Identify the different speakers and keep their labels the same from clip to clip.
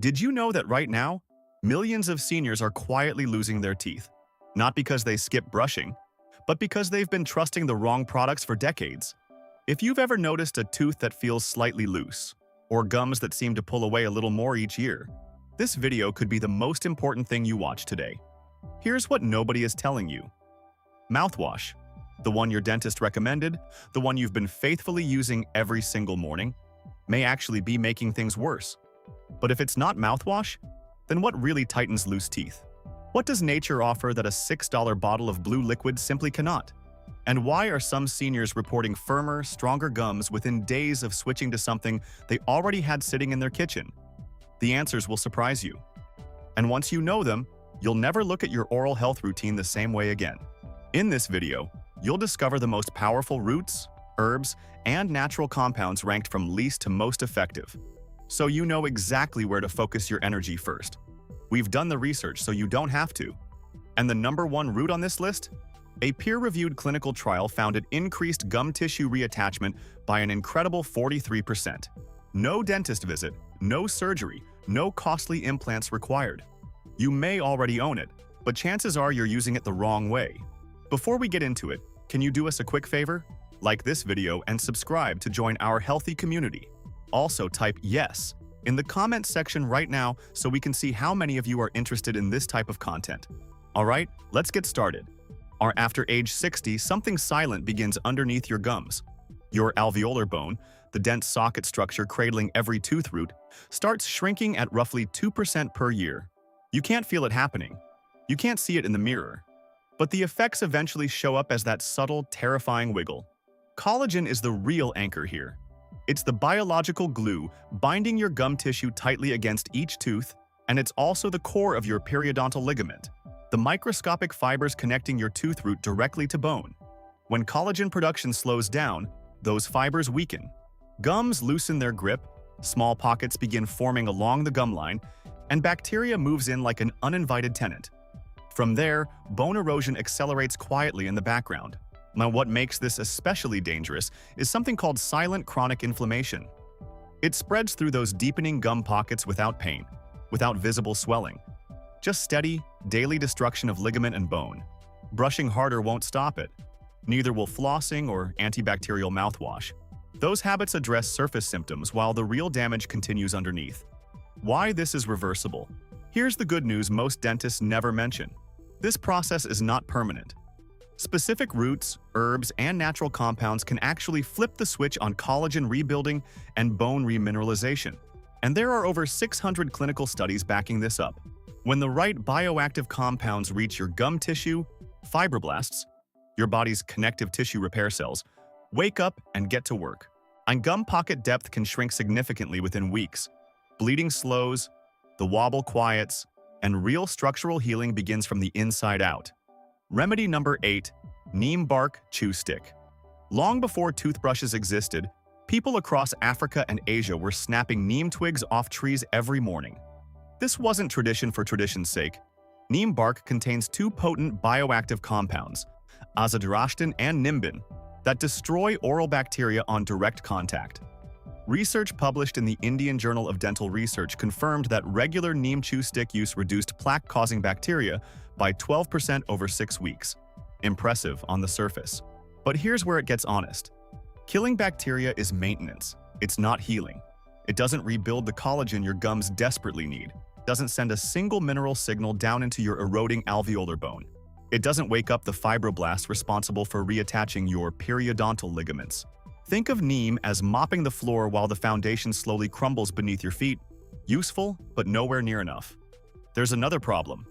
Speaker 1: Did you know that right now, millions of seniors are quietly losing their teeth? Not because they skip brushing, but because they've been trusting the wrong products for decades. If you've ever noticed a tooth that feels slightly loose, or gums that seem to pull away a little more each year, this video could be the most important thing you watch today. Here's what nobody is telling you. Mouthwash, the one your dentist recommended, the one you've been faithfully using every single morning, may actually be making things worse. But if it's not mouthwash, then what really tightens loose teeth? What does nature offer that a $6 bottle of blue liquid simply cannot? And why are some seniors reporting firmer, stronger gums within days of switching to something they already had sitting in their kitchen? The answers will surprise you. And once you know them, you'll never look at your oral health routine the same way again. In this video, you'll discover the most powerful roots, herbs, and natural compounds ranked from least to most effective, so you know exactly where to focus your energy first. We've done the research so you don't have to. And the #1 root on this list? A peer-reviewed clinical trial found it increased gum tissue reattachment by an incredible 43%. No dentist visit, no surgery, no costly implants required. You may already own it, but chances are you're using it the wrong way. Before we get into it, can you do us a quick favor? Like this video and subscribe to join our healthy community. Also type yes in the comments section right now so we can see how many of you are interested in this type of content. Alright, let's get started. After age 60, something silent begins underneath your gums. Your alveolar bone, the dense socket structure cradling every tooth root, starts shrinking at roughly 2% per year. You can't feel it happening. You can't see it in the mirror. But the effects eventually show up as that subtle, terrifying wiggle. Collagen is the real anchor here. It's the biological glue binding your gum tissue tightly against each tooth, and it's also the core of your periodontal ligament, the microscopic fibers connecting your tooth root directly to bone. When collagen production slows down, those fibers weaken. Gums loosen their grip, small pockets begin forming along the gum line, and bacteria moves in like an uninvited tenant. From there, bone erosion accelerates quietly in the background. Now, what makes this especially dangerous is something called silent chronic inflammation. It spreads through those deepening gum pockets without pain, without visible swelling. Just steady, daily destruction of ligament and bone. Brushing harder won't stop it. Neither will flossing or antibacterial mouthwash. Those habits address surface symptoms while the real damage continues underneath. Why this is reversible? Here's the good news most dentists never mention. This process is not permanent. Specific roots, herbs, and natural compounds can actually flip the switch on collagen rebuilding and bone remineralization. And there are over 600 clinical studies backing this up. When the right bioactive compounds reach your gum tissue, fibroblasts, your body's connective tissue repair cells, wake up and get to work. And gum pocket depth can shrink significantly within weeks. Bleeding slows, the wobble quiets, and real structural healing begins from the inside out. Remedy number 8, Neem bark chew stick. Long before toothbrushes existed, people across Africa and Asia were snapping neem twigs off trees every morning. This wasn't tradition for tradition's sake. Neem bark contains two potent bioactive compounds, azadirachtin and nimbin, that destroy oral bacteria on direct contact. Research published in the Indian Journal of Dental Research confirmed that regular neem chew stick use reduced plaque-causing bacteria by 12% over 6 weeks. Impressive on the surface. But here's where it gets honest. Killing bacteria is maintenance. It's not healing. It doesn't rebuild the collagen your gums desperately need. It doesn't send a single mineral signal down into your eroding alveolar bone. It doesn't wake up the fibroblasts responsible for reattaching your periodontal ligaments. Think of neem as mopping the floor while the foundation slowly crumbles beneath your feet. Useful, but nowhere near enough. There's another problem.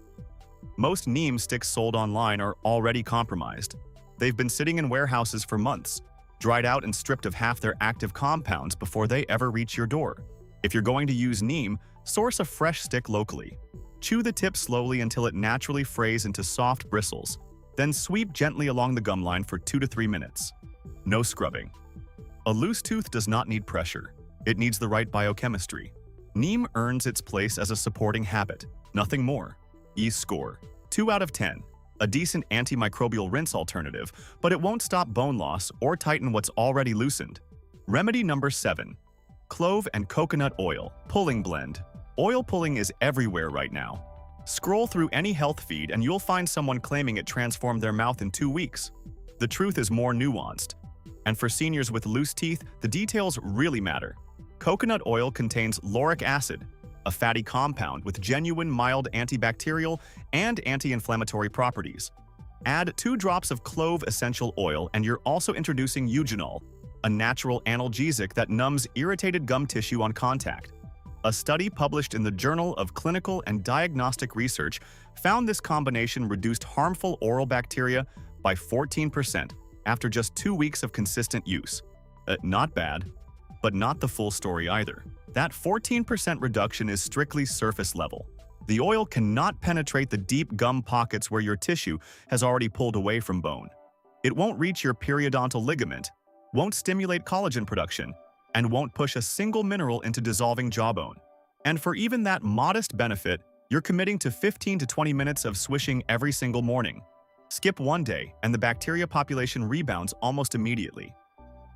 Speaker 1: Most neem sticks sold online are already compromised. They've been sitting in warehouses for months, dried out and stripped of half their active compounds before they ever reach your door. If you're going to use neem, source a fresh stick locally. Chew the tip slowly until it naturally frays into soft bristles, then sweep gently along the gum line for 2 to 3 minutes. No scrubbing. A loose tooth does not need pressure. It needs the right biochemistry. Neem earns its place as a supporting habit, nothing more. E-score, 2 out of 10. A decent antimicrobial rinse alternative, but it won't stop bone loss or tighten what's already loosened. Remedy number 7. Clove and coconut oil, pulling blend. Oil pulling is everywhere right now. Scroll through any health feed and you'll find someone claiming it transformed their mouth in 2 weeks. The truth is more nuanced. And for seniors with loose teeth, the details really matter. Coconut oil contains lauric acid, a fatty compound with genuine mild antibacterial and anti-inflammatory properties. Add 2 drops of clove essential oil and you're also introducing eugenol, a natural analgesic that numbs irritated gum tissue on contact. A study published in the Journal of Clinical and Diagnostic Research found this combination reduced harmful oral bacteria by 14% after just 2 weeks of consistent use. Not bad, but not the full story either. That 14% reduction is strictly surface level. The oil cannot penetrate the deep gum pockets where your tissue has already pulled away from bone. It won't reach your periodontal ligament, won't stimulate collagen production, and won't push a single mineral into dissolving jawbone. And for even that modest benefit, you're committing to 15 to 20 minutes of swishing every single morning. Skip 1 day, and the bacteria population rebounds almost immediately.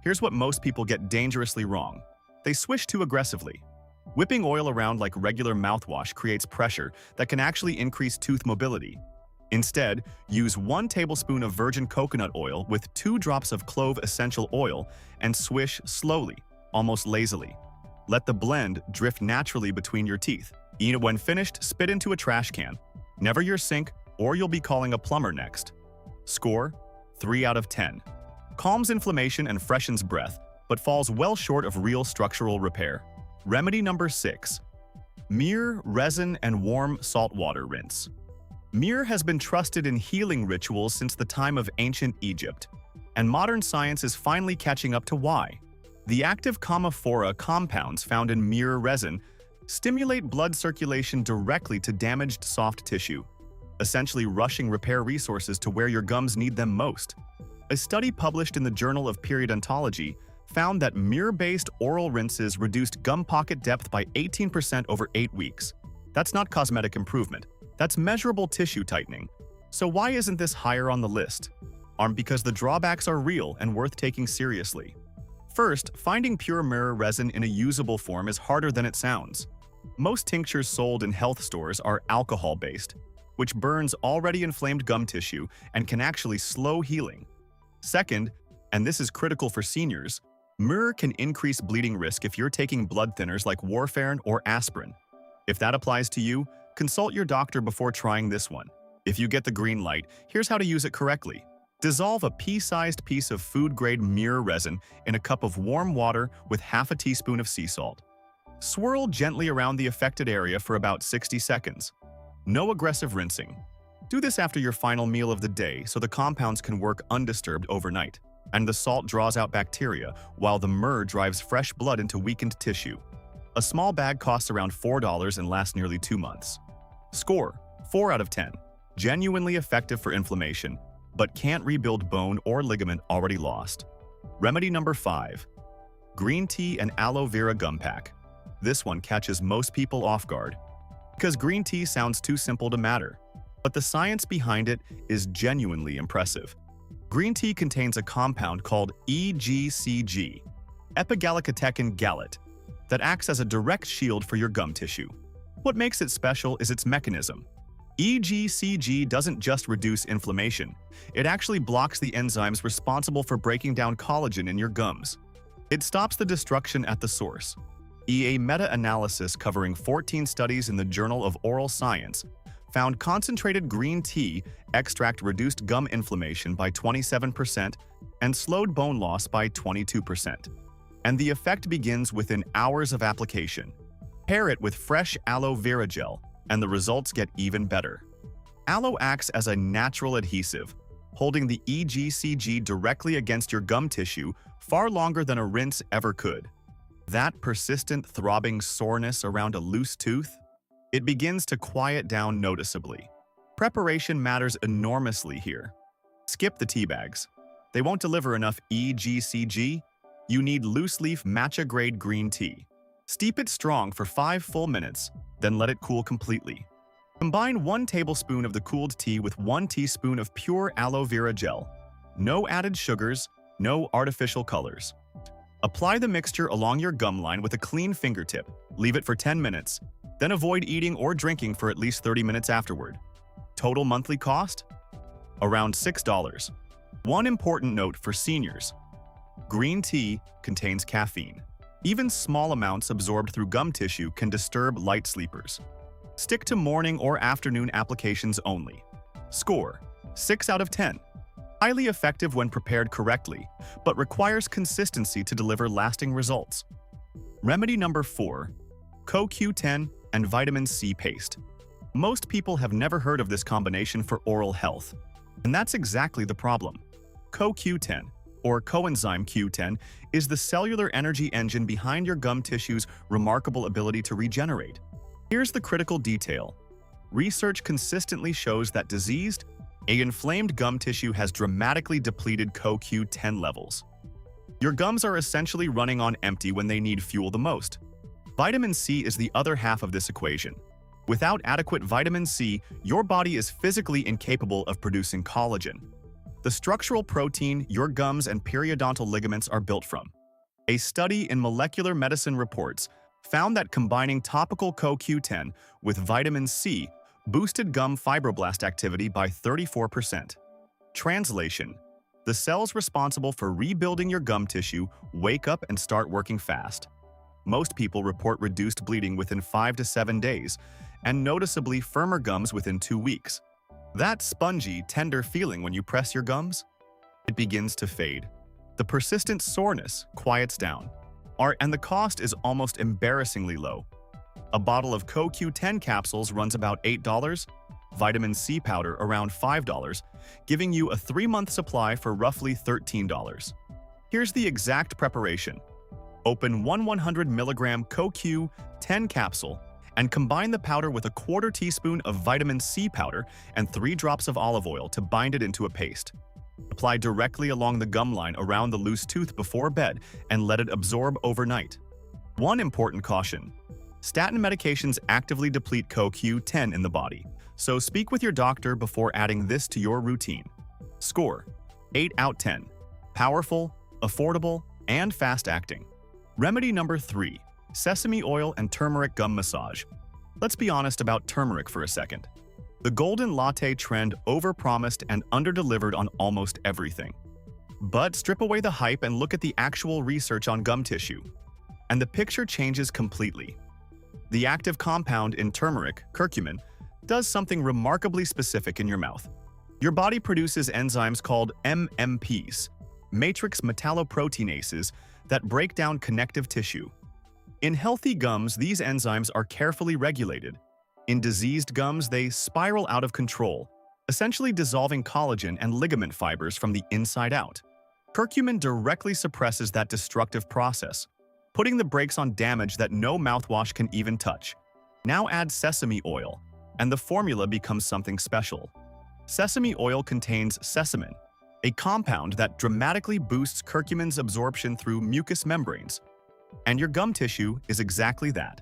Speaker 1: Here's what most people get dangerously wrong. They swish too aggressively. Whipping oil around like regular mouthwash creates pressure that can actually increase tooth mobility. Instead, use 1 tablespoon of virgin coconut oil with 2 drops of clove essential oil and swish slowly, almost lazily. Let the blend drift naturally between your teeth. When finished, spit into a trash can. Never your sink, or you'll be calling a plumber next. Score: 3 out of 10. Calms inflammation and freshens breath, but falls well short of real structural repair. Remedy number 6. Myrrh, resin, and warm saltwater rinse. Myrrh has been trusted in healing rituals since the time of ancient Egypt, and modern science is finally catching up to why. The active camophora compounds found in myrrh resin stimulate blood circulation directly to damaged soft tissue, essentially rushing repair resources to where your gums need them most. A study published in the Journal of Periodontology found that myrrh-based oral rinses reduced gum pocket depth by 18% over 8 weeks. That's not cosmetic improvement. That's measurable tissue tightening. So why isn't this higher on the list? Because the drawbacks are real and worth taking seriously. First, finding pure myrrh resin in a usable form is harder than it sounds. Most tinctures sold in health stores are alcohol-based, which burns already inflamed gum tissue and can actually slow healing. Second, and this is critical for seniors, myrrh can increase bleeding risk if you're taking blood thinners like warfarin or aspirin. If that applies to you, consult your doctor before trying this one. If you get the green light, here's how to use it correctly. Dissolve a pea-sized piece of food-grade myrrh resin in a cup of warm water with half a teaspoon of sea salt. Swirl gently around the affected area for about 60 seconds. No aggressive rinsing. Do this after your final meal of the day so the compounds can work undisturbed overnight, and the salt draws out bacteria while the myrrh drives fresh blood into weakened tissue. A small bag costs around $4 and lasts nearly 2 months. Score: 4 out of 10. Genuinely effective for inflammation, but can't rebuild bone or ligament already lost. Remedy number 5. Green tea and aloe vera gum pack. This one catches most people off guard, because green tea sounds too simple to matter. But the science behind it is genuinely impressive. Green tea contains a compound called EGCG, epigallocatechin gallate, that acts as a direct shield for your gum tissue. What makes it special is its mechanism. EGCG doesn't just reduce inflammation, it actually blocks the enzymes responsible for breaking down collagen in your gums. It stops the destruction at the source. A meta-analysis covering 14 studies in the Journal of Oral Science found concentrated green tea extract reduced gum inflammation by 27% and slowed bone loss by 22%. And the effect begins within hours of application. Pair it with fresh aloe vera gel, and the results get even better. Aloe acts as a natural adhesive, holding the EGCG directly against your gum tissue far longer than a rinse ever could. That persistent throbbing soreness around a loose tooth? It begins to quiet down noticeably. Preparation matters enormously here. Skip the tea bags. They won't deliver enough EGCG. You need loose-leaf matcha-grade green tea. Steep it strong for 5 full minutes, then let it cool completely. Combine 1 tablespoon of the cooled tea with 1 teaspoon of pure aloe vera gel. No added sugars, no artificial colors. Apply the mixture along your gum line with a clean fingertip. Leave it for 10 minutes. Then avoid eating or drinking for at least 30 minutes afterward. Total monthly cost? Around $6. One important note for seniors. Green tea contains caffeine. Even small amounts absorbed through gum tissue can disturb light sleepers. Stick to morning or afternoon applications only. Score: 6 out of 10. Highly effective when prepared correctly, but requires consistency to deliver lasting results. Remedy number 4. CoQ10 and vitamin C paste. Most people have never heard of this combination for oral health. And that's exactly the problem. CoQ10, or coenzyme Q10, is the cellular energy engine behind your gum tissue's remarkable ability to regenerate. Here's the critical detail. Research consistently shows that inflamed gum tissue has dramatically depleted CoQ10 levels. Your gums are essentially running on empty when they need fuel the most. Vitamin C is the other half of this equation. Without adequate vitamin C, your body is physically incapable of producing collagen, the structural protein your gums and periodontal ligaments are built from. A study in Molecular Medicine Reports found that combining topical CoQ10 with vitamin C boosted gum fibroblast activity by 34%. Translation: the cells responsible for rebuilding your gum tissue wake up and start working fast. Most people report reduced bleeding within 5 to 7 days, and noticeably firmer gums within 2 weeks. That spongy, tender feeling when you press your gums? It begins to fade. The persistent soreness quiets down. And the cost is almost embarrassingly low. A bottle of CoQ10 capsules runs about $8, vitamin C powder around $5, giving you a 3-month supply for roughly $13. Here's the exact preparation. Open one 100 mg CoQ10 capsule and combine the powder with a 1/4 teaspoon of vitamin C powder and 3 drops of olive oil to bind it into a paste. Apply directly along the gum line around the loose tooth before bed and let it absorb overnight. One important caution: statin medications actively deplete CoQ10 in the body, so speak with your doctor before adding this to your routine. Score: 8 out of 10. Powerful, affordable, and fast-acting. Remedy number 3. Sesame oil and turmeric gum massage. Let's be honest about turmeric for a second. The golden latte trend overpromised and underdelivered on almost everything. But strip away the hype and look at the actual research on gum tissue, and the picture changes completely. The active compound in turmeric, curcumin, does something remarkably specific in your mouth. Your body produces enzymes called MMPs, matrix metalloproteinases, that break down connective tissue. In healthy gums, these enzymes are carefully regulated. In diseased gums, they spiral out of control, essentially dissolving collagen and ligament fibers from the inside out. Curcumin directly suppresses that destructive process, putting the brakes on damage that no mouthwash can even touch. Now add sesame oil, and the formula becomes something special. Sesame oil contains sesame, a compound that dramatically boosts curcumin's absorption through mucous membranes. And your gum tissue is exactly that.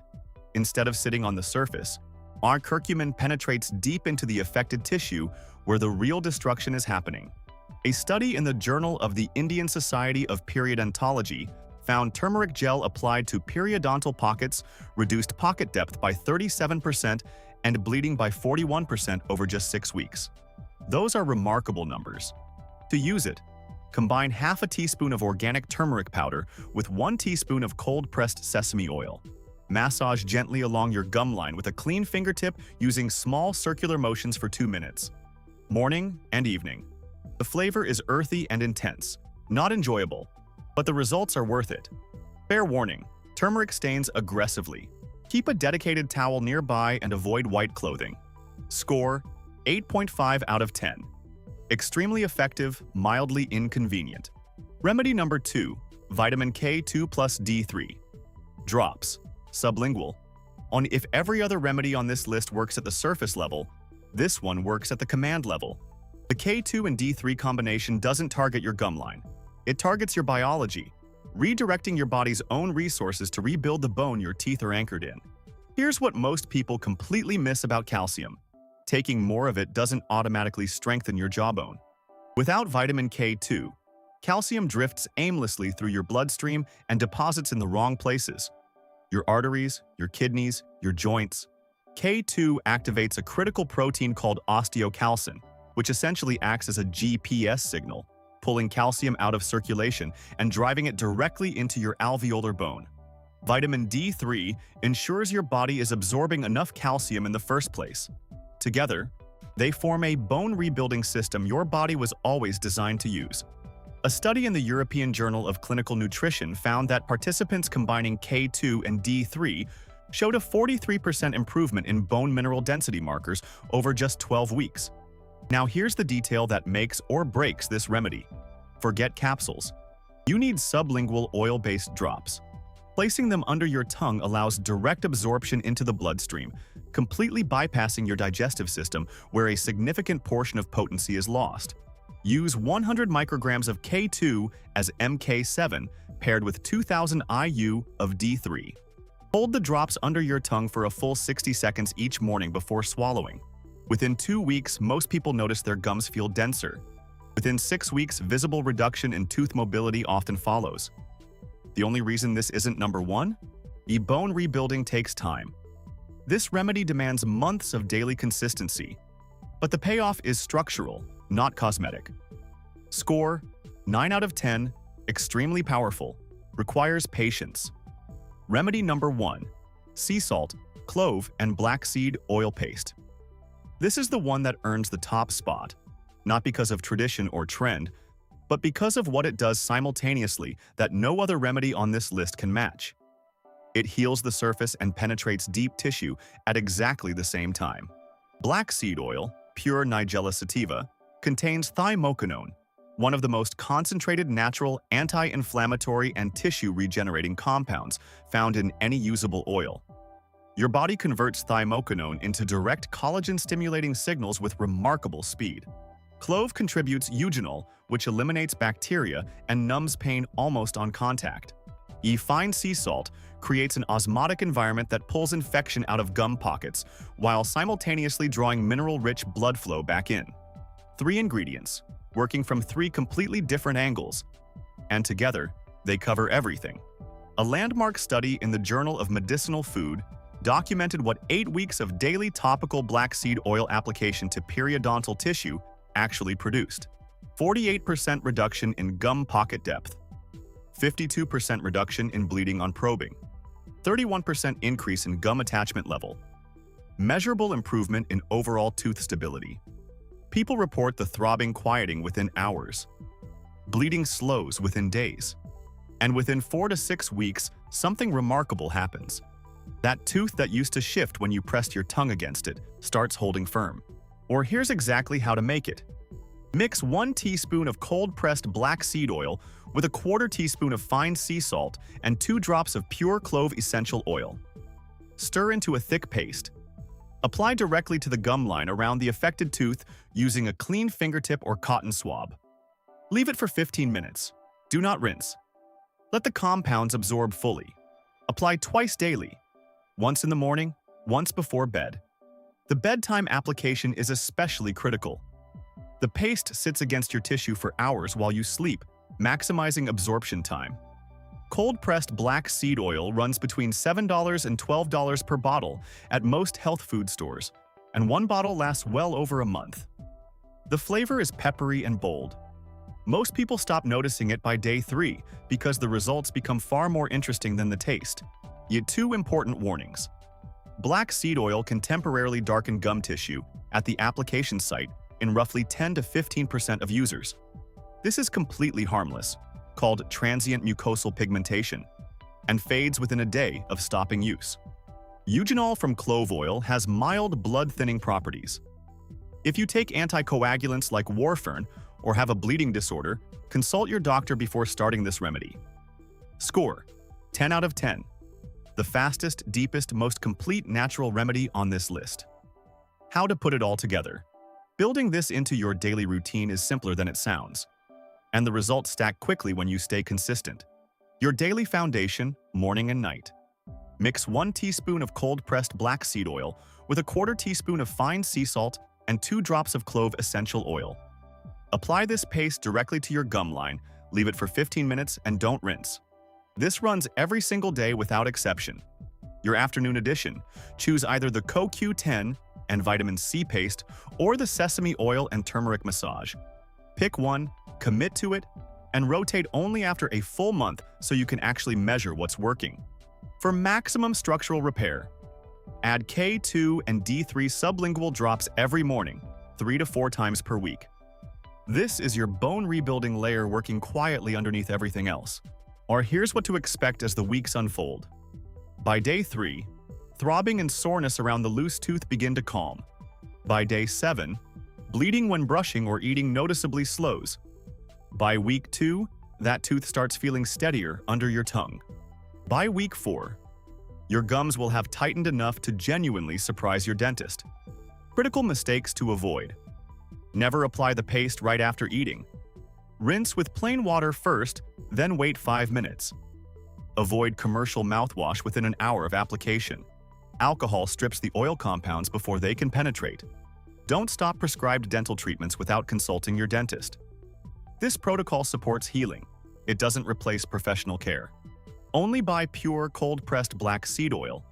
Speaker 1: Instead of sitting on the surface, our curcumin penetrates deep into the affected tissue where the real destruction is happening. A study in the Journal of the Indian Society of Periodontology found turmeric gel applied to periodontal pockets reduced pocket depth by 37% and bleeding by 41% over just 6 weeks. Those are remarkable numbers. To use it, combine half a teaspoon of organic turmeric powder with 1 teaspoon of cold-pressed sesame oil. Massage gently along your gum line with a clean fingertip using small circular motions for 2 minutes. Morning and evening. The flavor is earthy and intense, not enjoyable, but the results are worth it. Fair warning: turmeric stains aggressively. Keep a dedicated towel nearby and avoid white clothing. Score: 8.5 out of 10. Extremely effective, mildly inconvenient. Remedy number 2. Vitamin K2 plus D3. Drops. Sublingual. If every other remedy on this list works at the surface level, this one works at the command level. The K2 and D3 combination doesn't target your gum line. It targets your biology, redirecting your body's own resources to rebuild the bone your teeth are anchored in. Here's what most people completely miss about calcium. Taking more of it doesn't automatically strengthen your jawbone. Without vitamin K2, calcium drifts aimlessly through your bloodstream and deposits in the wrong places. your arteries, your kidneys, your joints. K2 activates a critical protein called osteocalcin, which essentially acts as a GPS signal, pulling calcium out of circulation and driving it directly into your alveolar bone. Vitamin D3 ensures your body is absorbing enough calcium in the first place. Together, they form a bone rebuilding system your body was always designed to use. A study in the European Journal of Clinical Nutrition found that participants combining K2 and D3 showed a 43% improvement in bone mineral density markers over just 12 weeks. Now here's the detail that makes or breaks this remedy. Forget capsules. You need sublingual oil-based drops. Placing them under your tongue allows direct absorption into the bloodstream, completely bypassing your digestive system where a significant portion of potency is lost. Use 100 micrograms of K2 as MK7 paired with 2000 IU of D3. Hold the drops under your tongue for a full 60 seconds each morning before swallowing. Within 2 weeks, most people notice their gums feel denser. Within 6 weeks, visible reduction in tooth mobility often follows. The only reason this isn't number one? Bone rebuilding takes time. This remedy demands months of daily consistency, but the payoff is structural, not cosmetic. Score: 9 out of 10, extremely powerful, requires patience. Remedy number 1: sea salt, clove, and black seed oil paste. This is the one that earns the top spot, not because of tradition or trend, but because of what it does simultaneously that no other remedy on this list can match. It heals the surface and penetrates deep tissue at exactly the same time. Black seed oil, pure Nigella sativa, contains thiomoconone, one of the most concentrated natural anti-inflammatory and tissue-regenerating compounds found in any usable oil. Your body converts thiomoconone into direct collagen-stimulating signals with remarkable speed. Clove contributes eugenol, which eliminates bacteria and numbs pain almost on contact. Fine sea salt creates an osmotic environment that pulls infection out of gum pockets while simultaneously drawing mineral-rich blood flow back in. 3 ingredients, working from 3 completely different angles, and together, they cover everything. A landmark study in the Journal of Medicinal Food documented what 8 weeks of daily topical black seed oil application to periodontal tissue actually produced. 48% reduction in gum pocket depth, 52% reduction in bleeding on probing, 31% increase in gum attachment level, measurable improvement in overall tooth stability. People report the throbbing quieting within hours. Bleeding slows within days. And within 4 to 6 weeks, something remarkable happens. That tooth that used to shift when you pressed your tongue against it starts holding firm. Or here's exactly how to make it. Mix 1 teaspoon of cold-pressed black seed oil with a 1/4 teaspoon of fine sea salt and 2 drops of pure clove essential oil. Stir into a thick paste. Apply directly to the gum line around the affected tooth using a clean fingertip or cotton swab. Leave it for 15 minutes. Do not rinse. Let the compounds absorb fully. Apply twice daily, once in the morning, once before bed. The bedtime application is especially critical. The paste sits against your tissue for hours while you sleep, maximizing absorption time. Cold-pressed black seed oil runs between $7 and $12 per bottle at most health food stores, and 1 bottle lasts well over a month. The flavor is peppery and bold. Most people stop noticing it by day 3 because the results become far more interesting than the taste. Yet 2 important warnings. Black seed oil can temporarily darken gum tissue at the application site in roughly 10 to 15% of users. This is completely harmless, called transient mucosal pigmentation, and fades within a day of stopping use. Eugenol from clove oil has mild blood-thinning properties. If you take anticoagulants like warfarin or have a bleeding disorder, consult your doctor before starting this remedy. Score: 10 out of 10. The fastest, deepest, most complete natural remedy on this list. How to put it all together. Building this into your daily routine is simpler than it sounds, and the results stack quickly when you stay consistent. Your daily foundation, morning and night. Mix 1 teaspoon of cold-pressed black seed oil with a 1/4 teaspoon of fine sea salt and 2 drops of clove essential oil. Apply this paste directly to your gum line, leave it for 15 minutes, and don't rinse. This runs every single day without exception. your afternoon edition. Choose either the CoQ10 and vitamin C paste or the sesame oil and turmeric massage. Pick one, commit to it, and rotate only after a full month so you can actually measure what's working. For maximum structural repair, add K2 and D3 sublingual drops every morning, 3 to 4 times per week. This is your bone rebuilding layer working quietly underneath everything else. Or here's what to expect as the weeks unfold. By day 3, throbbing and soreness around the loose tooth begin to calm. By day 7, bleeding when brushing or eating noticeably slows. By week 2, that tooth starts feeling steadier under your tongue. By week 4, your gums will have tightened enough to genuinely surprise your dentist. Critical mistakes to avoid. Never apply the paste right after eating. Rinse with plain water first, then wait 5 minutes. Avoid commercial mouthwash within an hour of application. Alcohol strips the oil compounds before they can penetrate. Don't stop prescribed dental treatments without consulting your dentist. This protocol supports healing. It doesn't replace professional care. Only buy pure cold-pressed black seed oil.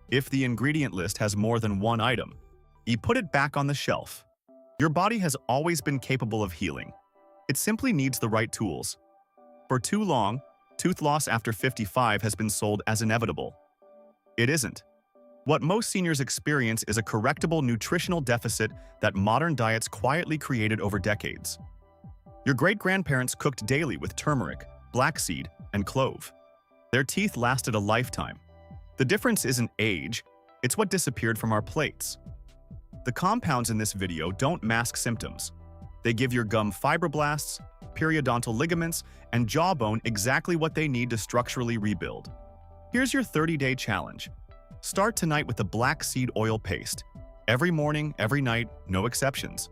Speaker 1: If the ingredient list has more than one item, you put it back on the shelf. Your body has always been capable of healing. It simply needs the right tools. For too long, tooth loss after 55 has been sold as inevitable. It isn't. What most seniors experience is a correctable nutritional deficit that modern diets quietly created over decades. Your great-grandparents cooked daily with turmeric, black seed, and clove. Their teeth lasted a lifetime. The difference isn't age, it's what disappeared from our plates. The compounds in this video don't mask symptoms. They give your gum fibroblasts, periodontal ligaments, and jawbone exactly what they need to structurally rebuild. Here's your 30-day challenge. Start tonight with the black seed oil paste. Every morning, every night, no exceptions.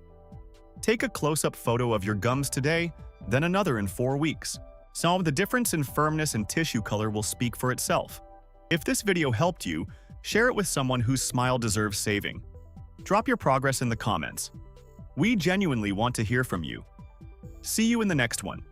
Speaker 1: Take a close-up photo of your gums today, then another in 4 weeks. So the difference in firmness and tissue color will speak for itself. If this video helped you, share it with someone whose smile deserves saving. Drop your progress in the comments. We genuinely want to hear from you. See you in the next one.